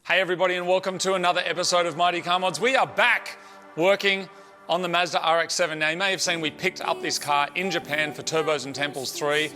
Hey everybody, and welcome to another episode of Mighty Car Mods. We are back working on the Mazda RX-7. Now you may have seen we picked up this car in Japan for Turbos and Temples 3.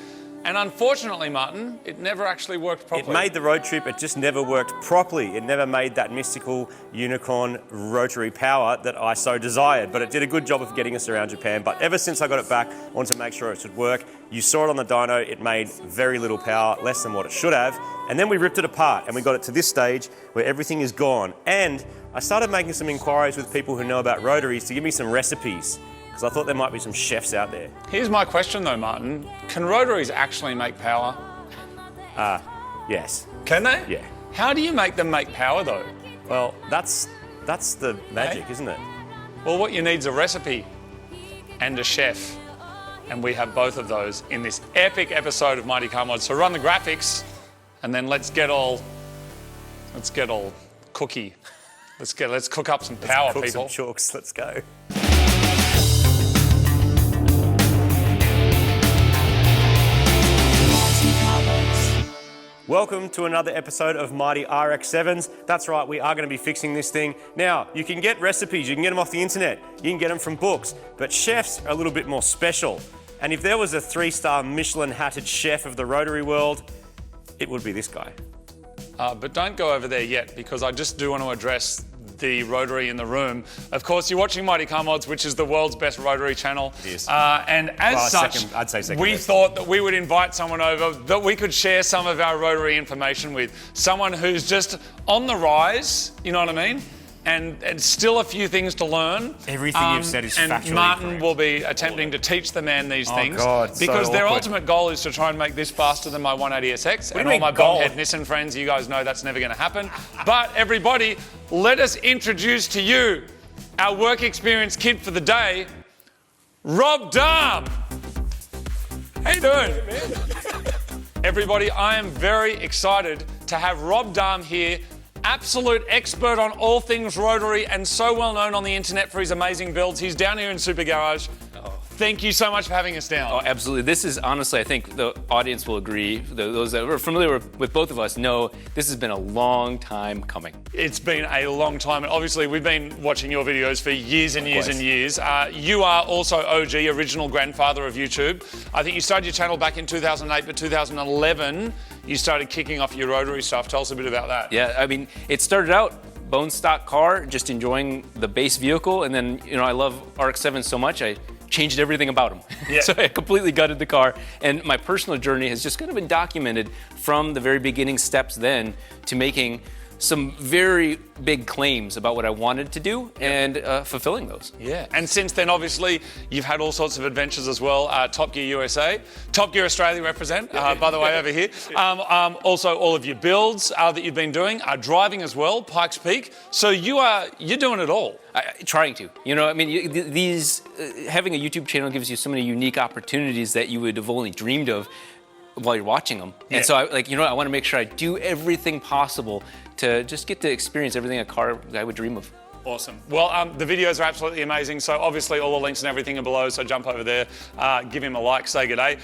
And unfortunately, Martin, it never actually worked properly. It made the road trip, it just never worked properly. It never made that mystical unicorn rotary power that I so desired, but it did a good job of getting us around Japan. But ever since I got it back, I wanted to make sure it should work. You saw it on the dyno, it made very little power, less than what it should have. And then we ripped it apart and we got it to this stage where everything is gone. And I started making some inquiries with people who know about rotaries to give me some recipes, because I thought there might be some chefs out there. Here's my question though, Martin. Can rotaries actually make power? Yes. Can they? Yeah. How do you make them make power though? Well, that's the magic, isn't it? Well, what you need is a recipe and a chef. And we have both of those in this epic episode of Mighty Car Mods. So run the graphics and then let's get all cooky. Let's cook up some power, Cook people. some chalks, let's go. Welcome to another episode of Mighty RX7s. That's right, we are going to be fixing this thing. Now, you can get recipes, you can get them off the internet, you can get them from books, but chefs are a little bit more special. And if there was a 3-star Michelin-hatted chef of the Rotary world, it would be this guy. But don't go over there yet, because I just do want to address the Rotary in the room. Of course, you're watching Mighty Car Mods, which is the world's best Rotary channel. It is. And as such, I'd say second we best. thought that we would invite someone over that we could share some of our Rotary information with. Someone who's just on the rise, you know what I mean? And still a few things to learn. Everything you've said is factually And Martin correct. will be attempting to teach the man these things. God, so because their awkward. ultimate goal is to try and make this faster than my 180SX. do And you all my mean goal? bonehead Nissan friends, you guys know that's never going to happen. But everybody, let us introduce to you our work experience kid for the day, Rob Dahm. How you doing? Everybody, I am very excited to have Rob Dahm here, absolute expert on all things Rotary and so well known on the internet for his amazing builds. He's down here in Supergarage. Thank you so much for having us down. Oh, absolutely. This is honestly, I think the audience will agree. Those that are familiar with both of us know this has been a long time coming. It's been a long time, and obviously we've been watching your videos for years and years and years. You are also OG, original grandfather of YouTube. I think you started your channel back in 2008, but 2011 you started kicking off your Rotary stuff. Tell us a bit about that. Yeah, I mean, it started out bone stock car, just enjoying the base vehicle, and then, you know, I love RX-7 so much, I changed everything about them. Yeah. So I completely gutted the car, and my personal journey has just kind of been documented from the very beginning steps then to making some very big claims about what I wanted to do and fulfilling those. Yeah, and since then, obviously, you've had all sorts of adventures as well. Top Gear USA, Top Gear Australia represent, by the way, over here. Also, all of your builds that you've been doing, driving as well, Pikes Peak. So you're doing it all. Trying to, you know, I mean, having a YouTube channel gives you so many unique opportunities that you would have only dreamed of while you're watching them. Yeah. And so I want to make sure I do everything possible to just get to experience everything a car guy would dream of. Awesome. Well, the videos are absolutely amazing. So obviously all the links and everything are below. So jump over there, give him a like, say good day.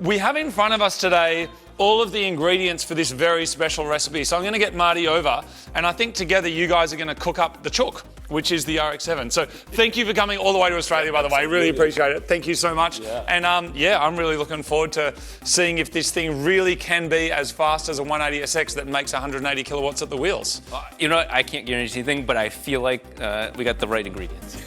We have in front of us today all of the ingredients for this very special recipe. So I'm going to get Marty over, and I think together you guys are going to cook up the chook, which is the RX-7. So thank you for coming all the way to Australia, by the way. Really appreciate it. Thank you so much. Yeah. And I'm really looking forward to seeing if this thing really can be as fast as a 180SX that makes 180 kilowatts at the wheels. You know what, I can't guarantee anything, but I feel like we got the right ingredients.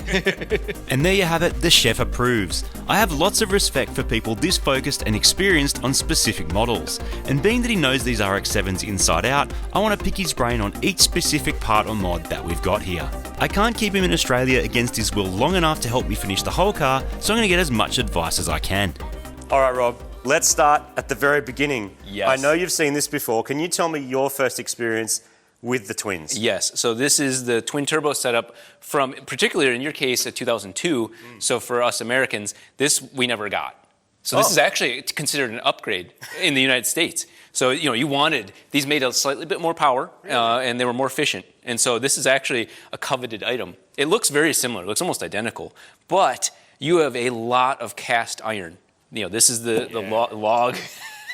And there you have it, the chef approves. I have lots of respect for people this focused and experienced on specific models. And being that he knows these RX-7s inside out, I want to pick his brain on each specific part or mod that we've got here. I can't keep him in Australia against his will long enough to help me finish the whole car, so I'm going to get as much advice as I can. All right, Rob, let's start at the very beginning. Yes. I know you've seen this before. Can you tell me your first experience with the twins? Yes, so this is the twin turbo setup from, particularly in your case, 2002. So for us Americans, this we never got. So this is actually considered an upgrade in the United States. So, you know, these made a slightly bit more power, and they were more efficient. And so this is actually a coveted item. It looks very similar, it looks almost identical, but you have a lot of cast iron. You know, this is the log.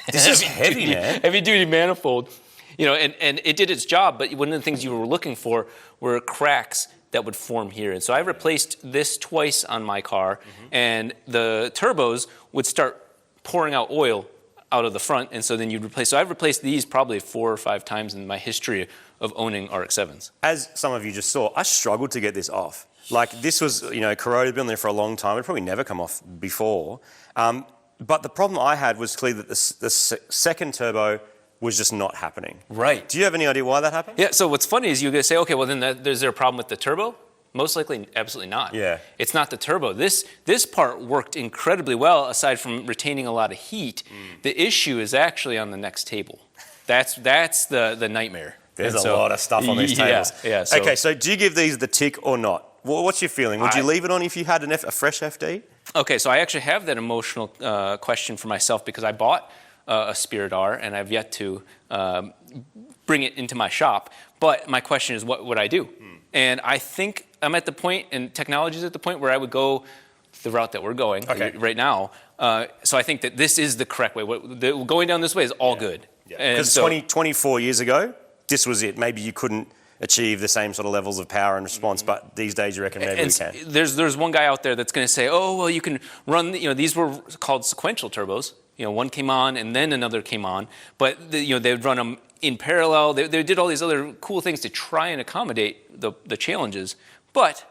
This is heavy, man. Heavy duty manifold. and it did its job, but one of the things you were looking for were cracks that would form here. And so I replaced this twice on my car, and the turbos would start pouring out oil out of the front, and so then you'd replace. So I've replaced these probably 4 or 5 times in my history of owning RX7s. As some of you just saw, I struggled to get this off. Like, this was, corroded, been there for a long time. It'd probably never come off before. But the problem I had was clearly that the second turbo was just not happening. Right. Do you have any idea why that happened? Yeah, so what's funny is you're going to say, okay, well, then is there a problem with the turbo? Most likely, absolutely not. Yeah. It's not the turbo. This part worked incredibly well, aside from retaining a lot of heat. The issue is actually on the next table. That's the nightmare. There's a lot of stuff on these tables. Yeah. Okay, so do you give these the tick or not? What's your feeling? Would you leave it on if you had a fresh FD? Okay, so I actually have that emotional question for myself because I bought a Spirit R and I've yet to bring it into my shop. But my question is, what would I do? And I think I'm at the point, and technology is at the point where I would go the route that we're going right now. So I think that this is the correct way. Going down this way is all good. Because 24 years ago, this was it. Maybe you couldn't achieve the same sort of levels of power and response, but these days you reckon maybe we can. There's one guy out there that's going to say, oh, well, you can run, these were called sequential turbos. One came on and then another came on, but they would run them in parallel. They did all these other cool things to try and accommodate the challenges, but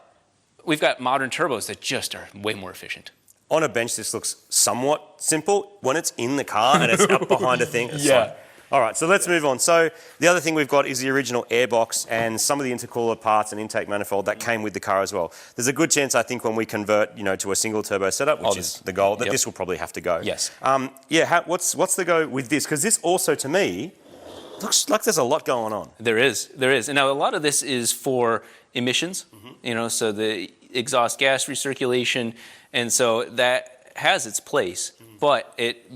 we've got modern turbos that just are way more efficient. On a bench, this looks somewhat simple. When it's in the car and it's up behind a thing, it's fine. All right, so let's move on. So the other thing we've got is the original airbox and some of the intercooler parts and intake manifold that came with the car as well. There's a good chance, I think, when we convert, to a single turbo setup, which is the goal, that this will probably have to go. Yes. What's the go with this? Because this also, to me, looks like there's a lot going on. There is. And now a lot of this is for emissions, so the exhaust gas recirculation, and so that has its place. But it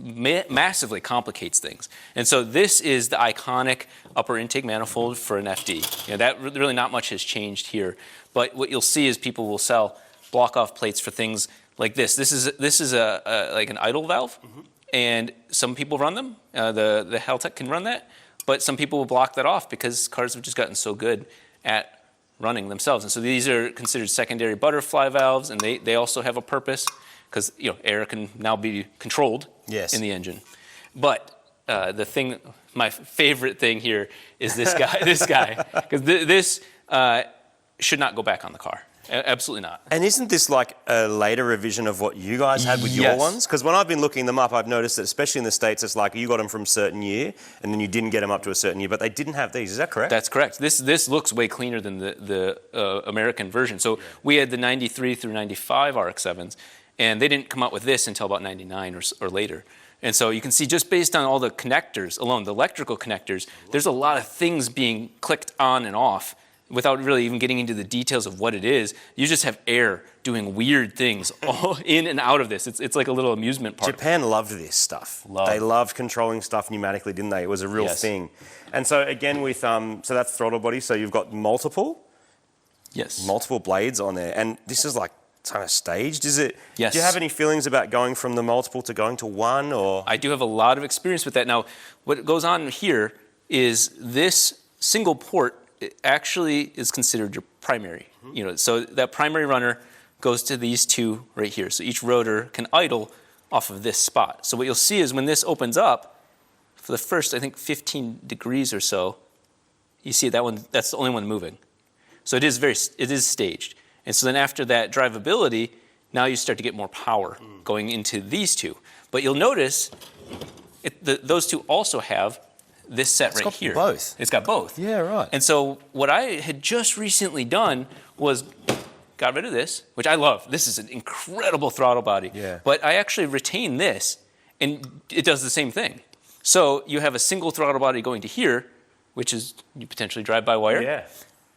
massively complicates things. And so this is the iconic upper intake manifold for an FD. That really not much has changed here. But what you'll see is people will sell block-off plates for things like this. This is like an idle valve, and some people run them. The Heltec can run that, but some people will block that off because cars have just gotten so good at running themselves. And so these are considered secondary butterfly valves, and they also have a purpose, because air can now be controlled in the engine. But my favorite thing here is this guy, because this should not go back on the car. Absolutely not. And isn't this like a later revision of what you guys had with your ones? Because when I've been looking them up, I've noticed that especially in the States, it's like you got them from a certain year and then you didn't get them up to a certain year, but they didn't have these. Is that correct? That's correct. This looks way cleaner than the American version. So we had the 93 through 95 RX7s, and they didn't come out with this until about 99 or later. And so you can see just based on all the connectors alone, the electrical connectors, there's a lot of things being clicked on and off without really even getting into the details of what it is. You just have air doing weird things all in and out of this. It's like a little amusement park. Japan loved this stuff. They loved controlling stuff pneumatically, didn't they? It was a real thing. And so again with, so that's throttle body, so you've got multiple blades on there. And this is like kind of staged, is it? Yes. Do you have any feelings about going from the multiple to going to one, or? I do have a lot of experience with that. Now, what goes on here is this single port actually is considered your primary. So that primary runner goes to these two right here. So each rotor can idle off of this spot. So what you'll see is when this opens up, for the first, I think, 15 degrees or so, you see that one, that's the only one moving. So it is staged. And so then after that drivability, now you start to get more power going into these two. But you'll notice those two also have this set right here. It's got both. It's got both. Yeah, right. And so what I had just recently done was got rid of this, which I love. This is an incredible throttle body. Yeah. But I actually retained this, and it does the same thing. So you have a single throttle body going to here, which is you potentially drive by wire. Yeah.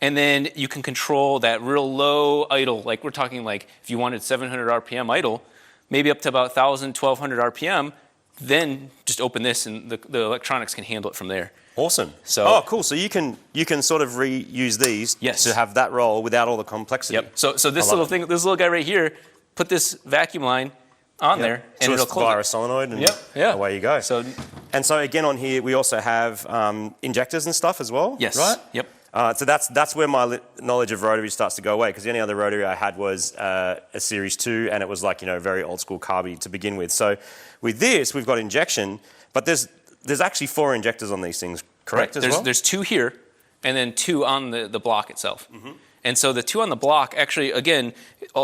And then you can control that real low idle, like we're talking like if you wanted 700 RPM idle, maybe up to about 1,000, 1,200 RPM, then just open this and the electronics can handle it from there. Awesome. So, cool. So you can sort of reuse these to have that role without all the complexity. Yep. So this little guy right here, put this vacuum line on there, and it'll Just close via it. a solenoid, and Yeah. away you go. So, And so again on here, we also have injectors and stuff as well, yes. right? Yep. So that's where my knowledge of rotary starts to go away, because the only other rotary I had was a Series 2, and it was like, very old school carby to begin with. So with this, we've got injection, but there's actually 4 injectors on these things, correct, as well? There's 2 here, and then 2 on the block itself. And so the 2 on the block, actually, again,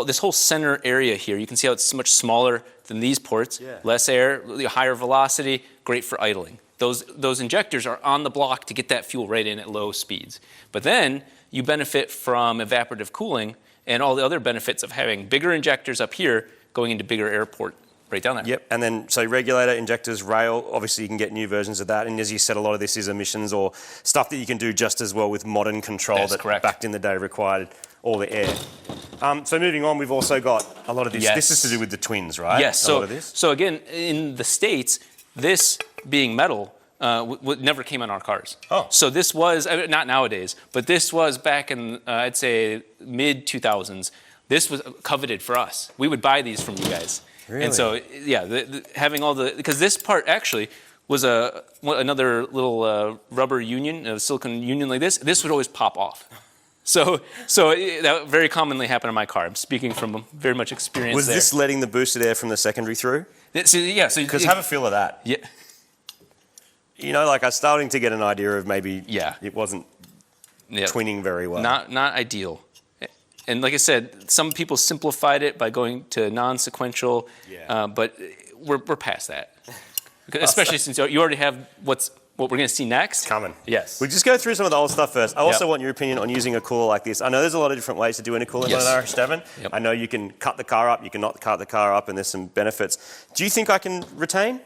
this whole center area here, you can see how it's much smaller than these ports. Yeah. Less air, higher velocity, great for idling. Those injectors are on the block to get that fuel right in at low speeds. But then you benefit from evaporative cooling and all the other benefits of having bigger injectors up here going into bigger airport right down there. Yep, and then so regulator, injectors, rail, obviously you can get new versions of that. And as you said, a lot of this is emissions or stuff that you can do just as well with modern control That's that correct. back in the day required all the air. So moving on, we've also got a lot of this. Yes. This is to do with the twins, right? Yes, A lot of this. so again, in the States, this being metal never came on our cars. Oh. So this was, not nowadays, but this was back in, I'd say, mid-2000s. This was coveted for us. We would buy these from you guys. Really? And so, yeah, having all the, because this part actually was another little rubber union, a silicone union like this. This would always pop off. So that very commonly happened in my car. I'm speaking from very much experience Was there. this letting the boosted air from the secondary through? So Because have a feel of that. yeah. Like I was starting to get an idea of maybe Yeah. it wasn't Yeah. twinning very well. Not ideal. And like I said, some people simplified it by going to non-sequential, Yeah. but we're past that. Especially since you already have what we're going to see next. Coming. Yes. We just go through some of the old stuff first. I also Yep. want your opinion on using a cooler like this. I know there's a lot of different ways to do intercooling Yes. on an RX7. Yep. I know you can cut the car up, you can not cut the car up, and there's some benefits. Do you think I can retain?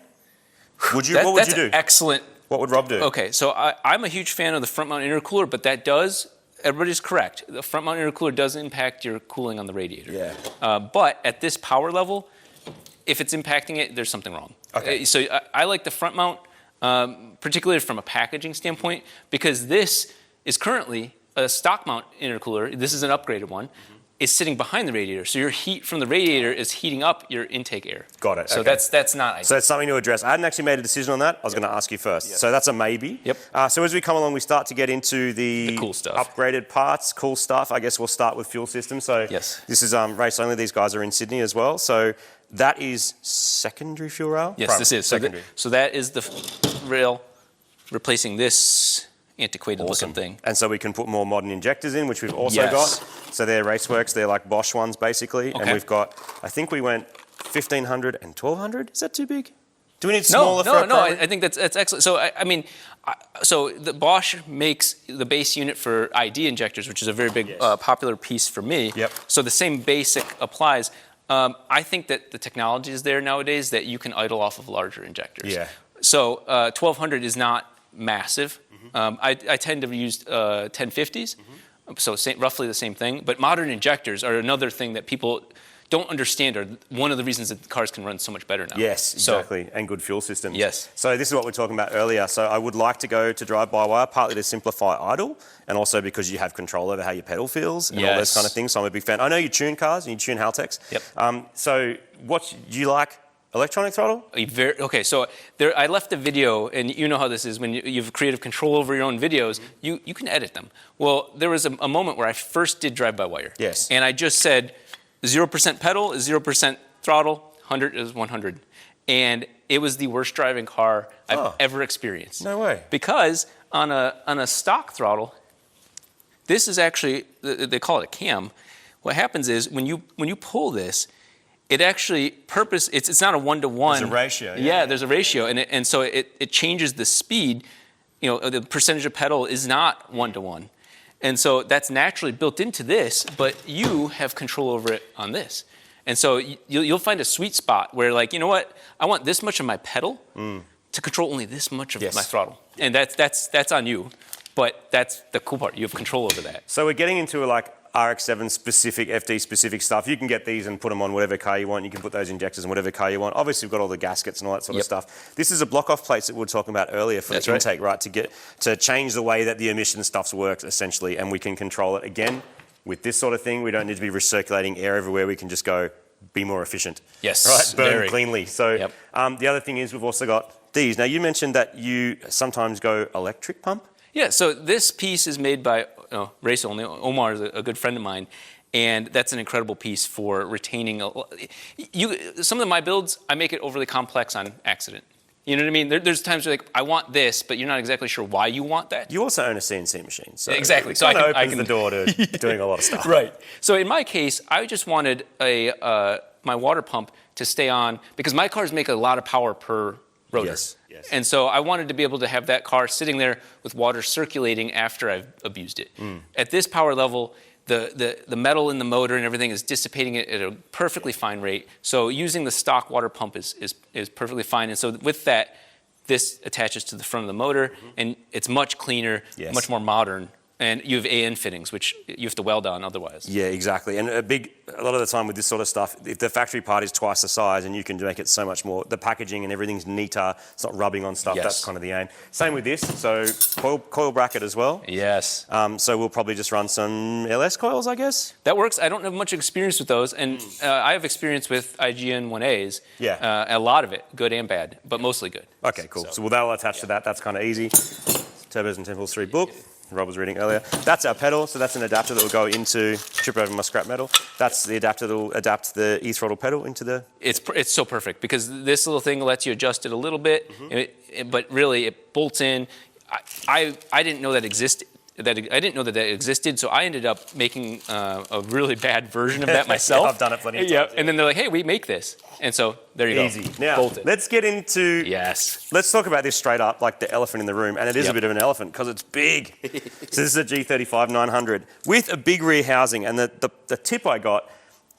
Would you? What would That's you do? excellent. What would Rob do? Okay, so I'm a huge fan of the front mount intercooler, but that does, everybody's correct. The front mount intercooler does impact your cooling on the radiator. Yeah. But at this power level, if it's impacting it, there's something wrong. Okay. So I like the front mount, particularly from a packaging standpoint, because this is currently a stock mount intercooler. This is an upgraded one. Is sitting behind the radiator, so your heat from the radiator is heating up your intake air. Got it, So okay. that's not ideal. So it's something to address. I hadn't actually made a decision on that. I was going to ask you first. So that's a maybe. Yep. So as we come along, we start to get into the cool stuff. upgraded parts, cool stuff. I guess we'll start with fuel system. So Yes. this is race only. These guys are in Sydney as well. So that is secondary fuel rail? Yes, this is. Secondary. So that is the rail replacing this antiquated Awesome. looking thing. And so we can put more modern injectors in, which we've also Yes. got. So they're Raceworks. They're like Bosch ones, basically. And Okay. we've got, I think we went 1,500 and 1,200. Is that too big? Do we need smaller for our No. primary? I think that's excellent. So so the Bosch makes the base unit for ID injectors, which is a very big Yes. popular piece for me. Yep. So the same basic applies. I think that the technology is there nowadays that you can idle off of larger injectors. Yeah. So 1,200 is not massive. I tend to use 1050s. So roughly the same thing. But modern injectors are another thing that people don't understand, are one of the reasons that cars can run so much better now. Yes, So- exactly, and good fuel systems. Yes. So this is what we were talking about earlier. So I would like to go to drive-by-wire, partly to simplify idle, and also because you have control over how your pedal feels and all those Yes. kind of things. So I'm a big fan. I know you tune cars and you tune Haltex. Yep. So what do you like? Electronic throttle? Okay, so I left a video, and you know how this is when you have creative control over your own videos, you can edit them. Well, there was a moment where I first did drive-by-wire. Yes. And I just said 0% pedal is 0% throttle, 100 is 100. And it was the worst driving car I've ever experienced. No way. Because on a stock throttle, this is actually, they call it a cam. What happens is when you pull this, it actually it's not a one-to-one. There's a ratio. Yeah, there's a ratio, and so it changes the speed. The percentage of pedal is not one-to-one, and so that's naturally built into this. But you have control over it on this, and so you'll find a sweet spot where, like, you know what, I want this much of my pedal to control only this much of Yes. my throttle, and that's on you. But that's the cool part. You have control over that. So we're getting into like RX7 specific, FD specific stuff. You can get these and put them on whatever car you want. You can put those injectors in whatever car you want. Obviously, we've got all the gaskets and all that sort of Yep. stuff. This is a block-off plates that we were talking about earlier for That's the right. intake, right? To change the way that the emission stuff works, essentially, and we can control it again with this sort of thing. We don't need to be recirculating air everywhere. We can just go be more efficient. Yes, Right? Burn very. cleanly. So Yep. the other thing is we've also got these. Now, you mentioned that you sometimes go electric pump. Yeah, so this piece is made by race only. Omar is a good friend of mine, and that's an incredible piece for retaining. Some of my builds, I make it overly complex on accident. You know what I mean? There's times where I want this, but you're not exactly sure why you want that. You also own a CNC machine. So Exactly. It So kind of I opens can the door to doing a lot of stuff. Right. So in my case, I just wanted my water pump to stay on because my cars make a lot of power per rotor. Yes. And so I wanted to be able to have that car sitting there with water circulating after I've abused it. At this power level, the metal in the motor and everything is dissipating it at a perfectly fine rate. So using the stock water pump is perfectly fine. And so with that, this attaches to the front of the motor, and it's much cleaner, much more modern. And you have AN fittings, which you have to weld on otherwise. Yeah, exactly. And a lot of the time with this sort of stuff, if the factory part is twice the size and you can make it so much more, the packaging and everything's neater, it's not rubbing on stuff, that's kind of the aim. Same with this, so coil bracket as well. Yes. So we'll probably just run some LS coils, I guess. That works. I don't have much experience with those, and I have experience with IGN 1As. Yeah. A lot of it, good and bad, but mostly good. Okay, cool. So that'll attach to that. That's kind of easy. Turbos and Temples 3 book. Rob was reading earlier. That's our pedal, so that's an adapter that will go into, trip over my scrap metal. That's the adapter that will adapt the e-throttle pedal into the... It's so perfect because this little thing lets you adjust it a little bit, but really it bolts in. I didn't know that existed. I didn't know that existed, so I ended up making a really bad version of that myself. Yeah, I've done it plenty of times. Yeah, and then they're like, hey, we make this. And so there you Easy. go. Now, bolted. let's get into... Yes. Let's talk about this straight up, like the elephant in the room. And it is a bit of an elephant because it's big. So this is a G35-900 with a big rear housing. And the tip I got,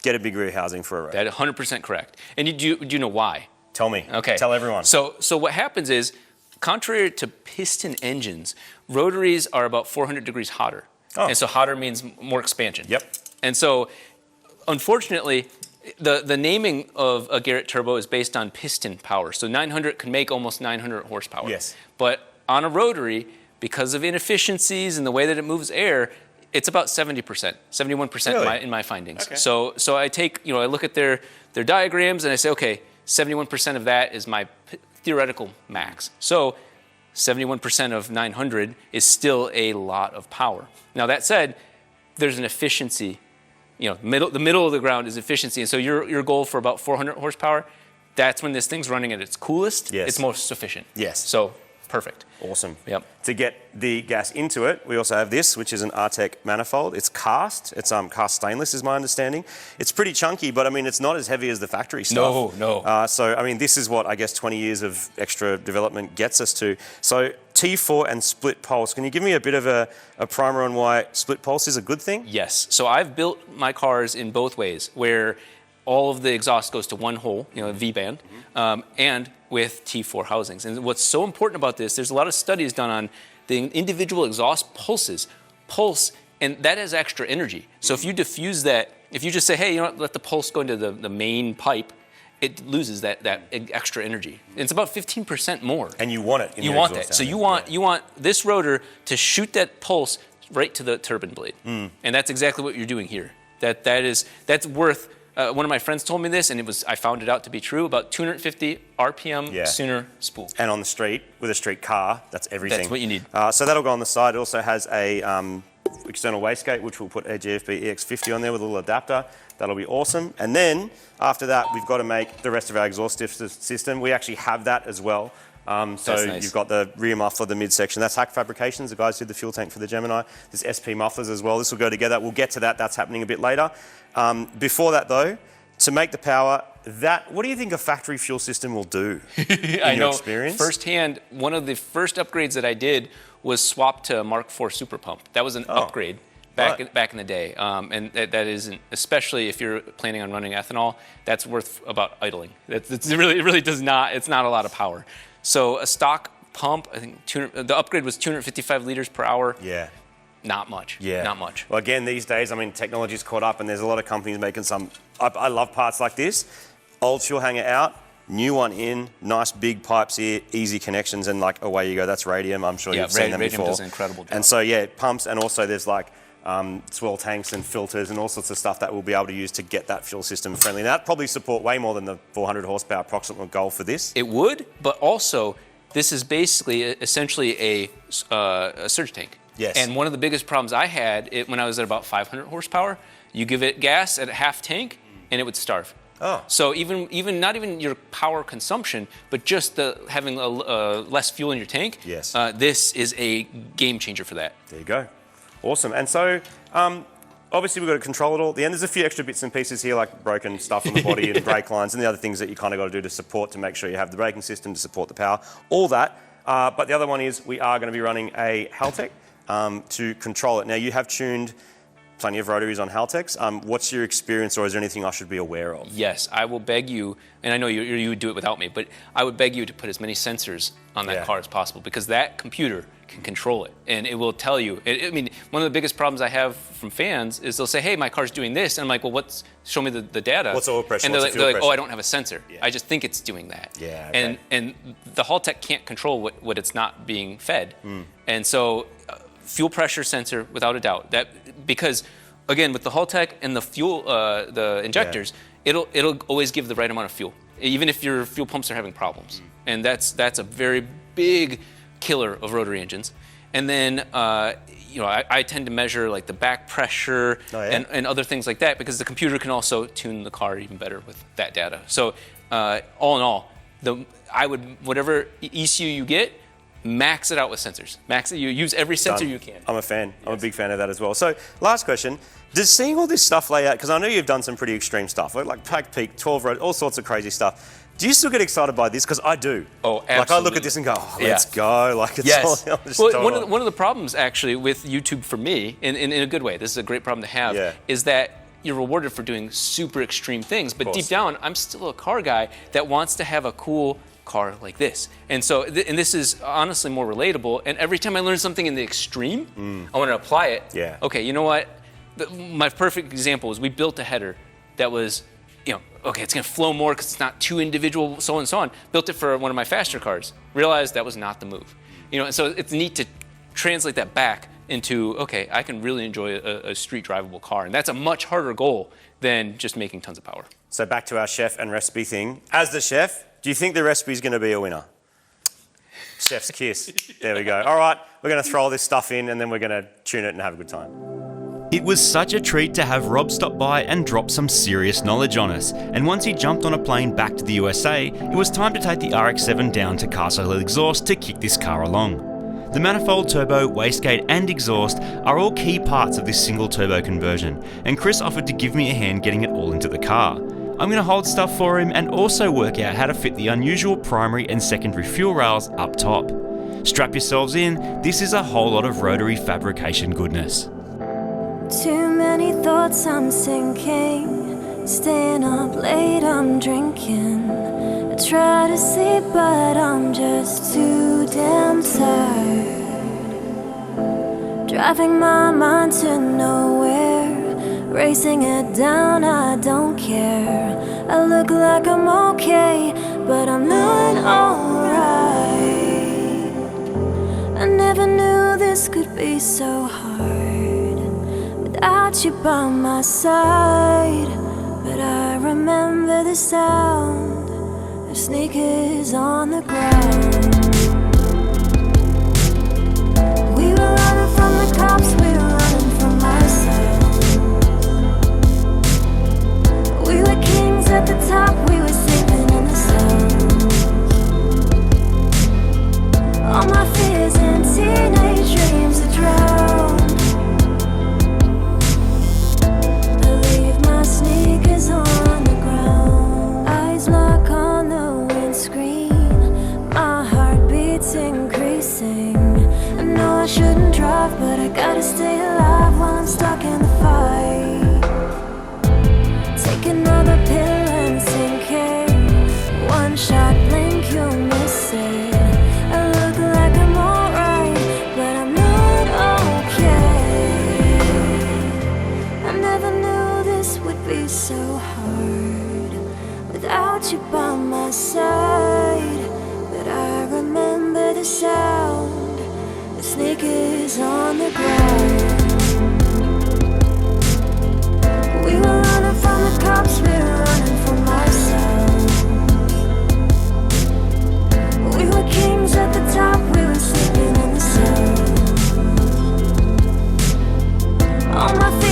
get a big rear housing for a road. That's 100% correct. And do you know why? Tell me. Okay. Tell everyone. So what happens is, contrary to piston engines, rotaries are about 400 degrees hotter. Oh. And so hotter means more expansion. Yep. And so, unfortunately, the naming of a Garrett turbo is based on piston power. So 900 can make almost 900 horsepower. Yes. But on a rotary, because of inefficiencies and the way that it moves air, it's about 70%, 71% Really? in my findings. Okay. So I take, I look at their diagrams and I say, okay, 71% of that is my theoretical max. So 71% of 900 is still a lot of power. Now that said, there's an efficiency. The middle of the ground is efficiency, and so your goal for about 400 horsepower, that's when this thing's running at its coolest. Yes. It's most efficient. Yes. So perfect. Awesome. Yep. To get the gas into it, we also have this, which is an Artec manifold. It's cast. It's cast stainless, is my understanding. It's pretty chunky, but I mean, it's not as heavy as the factory stuff. No. So I mean, this is what I guess 20 years of extra development gets us to. So T4 and split pulse. Can you give me a bit of a primer on why split pulse is a good thing? Yes. So I've built my cars in both ways, where all of the exhaust goes to one hole, a V-band, and with T4 housings. And what's so important about this, there's a lot of studies done on the individual exhaust pulse, and that has extra energy. So if you diffuse that, if you just say, hey, let the pulse go into the main pipe, it loses that extra energy. It's about 15% more. And you want it. You want that. So you want this rotor to shoot that pulse right to the turbine blade, and that's exactly what you're doing here. That's worth. One of my friends told me this, and I found it out to be true. About 250 RPM sooner spool. And on the street with a street car, that's everything. That's what you need. So that'll go on the side. It also has a external wastegate, which we'll put a GFB EX50 on there with a little adapter. That'll be awesome. And then after that, we've got to make the rest of our exhaust system. We actually have that as well. So nice. You've got the rear muffler, the midsection. That's Hack Fabrications. The guys did the fuel tank for the Gemini. There's SP mufflers as well. This will go together. We'll get to that. That's happening a bit later. Before that, though, to make the power, what do you think a factory fuel system will do? I know experience? firsthand, one of the first upgrades that I did was swap to a Mark IV Super Pump. That was an upgrade back in the day. And that isn't, especially if you're planning on running ethanol, that's worth about idling. It really does not, it's not a lot of power. So a stock pump, I think the upgrade was 255 liters per hour. Yeah. Not much. Yeah. Not much. Well, again, these days, I mean, technology's caught up and there's a lot of companies making some, I love parts like this. Old fuel hanger out, new one in, nice big pipes here, easy connections, and like away you go. That's radium. I'm sure you've seen them before. Radium does an incredible job. And so, yeah, it pumps, and also there's like swirl tanks and filters and all sorts of stuff that we'll be able to use to get that fuel system friendly. And that'd probably support way more than the 400 horsepower approximate goal for this. It would, but also this is basically essentially a surge tank. Yes. And one of the biggest problems I had when I was at about 500 horsepower, you give it gas at half tank and it would starve. Oh. So even not even your power consumption, but just having less fuel in your tank. Yes. This is a game changer for that. There you go. Awesome. And so, obviously we've got to control it all. At the end, there's a few extra bits and pieces here, like broken stuff on the body and brake lines and the other things that you kind of got to do to support, to make sure you have the braking system to support the power, all that. But the other one is we are going to be running a Haltech to control it. Now, you have tuned plenty of rotaries on Haltechs. What's your experience, or is there anything I should be aware of? Yes, I will beg you, and I know you would do it without me, but I would beg you to put as many sensors on that car as possible, because that computer can control it, and it will tell you. I mean, one of the biggest problems I have from fans is they'll say, hey, my car's doing this, and I'm like, well, show me the data. What's oil pressure? And they're like, oh, I don't have a sensor. Yeah. I just think it's doing that. Yeah, okay. And the Haltech can't control what it's not being fed. And so fuel pressure sensor, without a doubt. Because again, with the Haltech and the fuel, the injectors, it'll always give the right amount of fuel, even if your fuel pumps are having problems. And that's a very big killer of rotary engines. And then, I tend to measure like the back pressure and other things like that, because the computer can also tune the car even better with that data. So all in all, whatever ECU you get, max it out with sensors. You use every sensor you can. I'm a fan. I'm a big fan of that as well. So, last question. Does seeing all this stuff lay out, because I know you've done some pretty extreme stuff, like pack peak, 12 road, all sorts of crazy stuff. Do you still get excited by this? Because I do. Oh, absolutely. Like I look at this and go, let's go. Like it's all just well, one of the problems actually with YouTube for me, in a good way, this is a great problem to have, is that you're rewarded for doing super extreme things. But deep down, I'm still a car guy that wants to have a cool car like this. And so, and this is honestly more relatable. And every time I learn something in the extreme, I want to apply it. Yeah. Okay, you know what? My perfect example is we built a header that was, okay, it's going to flow more because it's not too individual, so on and so on. Built it for one of my faster cars. Realized that was not the move. So it's neat to translate that back into, okay, I can really enjoy a street drivable car. And that's a much harder goal than just making tons of power. So back to our chef and recipe thing. As the chef, do you think the recipe is going to be a winner? Chef's kiss. There we go. All right, we're going to throw all this stuff in and then we're going to tune it and have a good time. It was such a treat to have Rob stop by and drop some serious knowledge on us, and once he jumped on a plane back to the USA, it was time to take the RX7 down to Castle Hill Exhaust to kick this car along. The manifold, turbo, wastegate and exhaust are all key parts of this single turbo conversion, and Chris offered to give me a hand getting it all into the car. I'm going to hold stuff for him and also work out how to fit the unusual primary and secondary fuel rails up top. Strap yourselves in, this is a whole lot of rotary fabrication goodness. Too many thoughts I'm sinking, staying up late I'm drinking. I try to sleep but I'm just too damn tired. Driving my mind to nowhere, racing it down, I don't care. I look like I'm okay, but I'm not alright. I never knew this could be so hard without you by my side. But I remember the sound of sneakers on the ground. We were running from the cops, we were running from ourselves. We were kings at the top, we were sleeping in the cells. All my fears and teenage dreams are drowned. Sneakers on the ground, eyes lock on the windscreen. My heart beats increasing. I know I shouldn't drive, but I gotta stay alive while I'm stuck in the fight. Take another pill and sinking. One shot, blink, you'll miss it. I look like I'm alright, but I'm not okay. I never knew this would be so hard without you by my side. But I remember the sound of sneakers on the ground. On my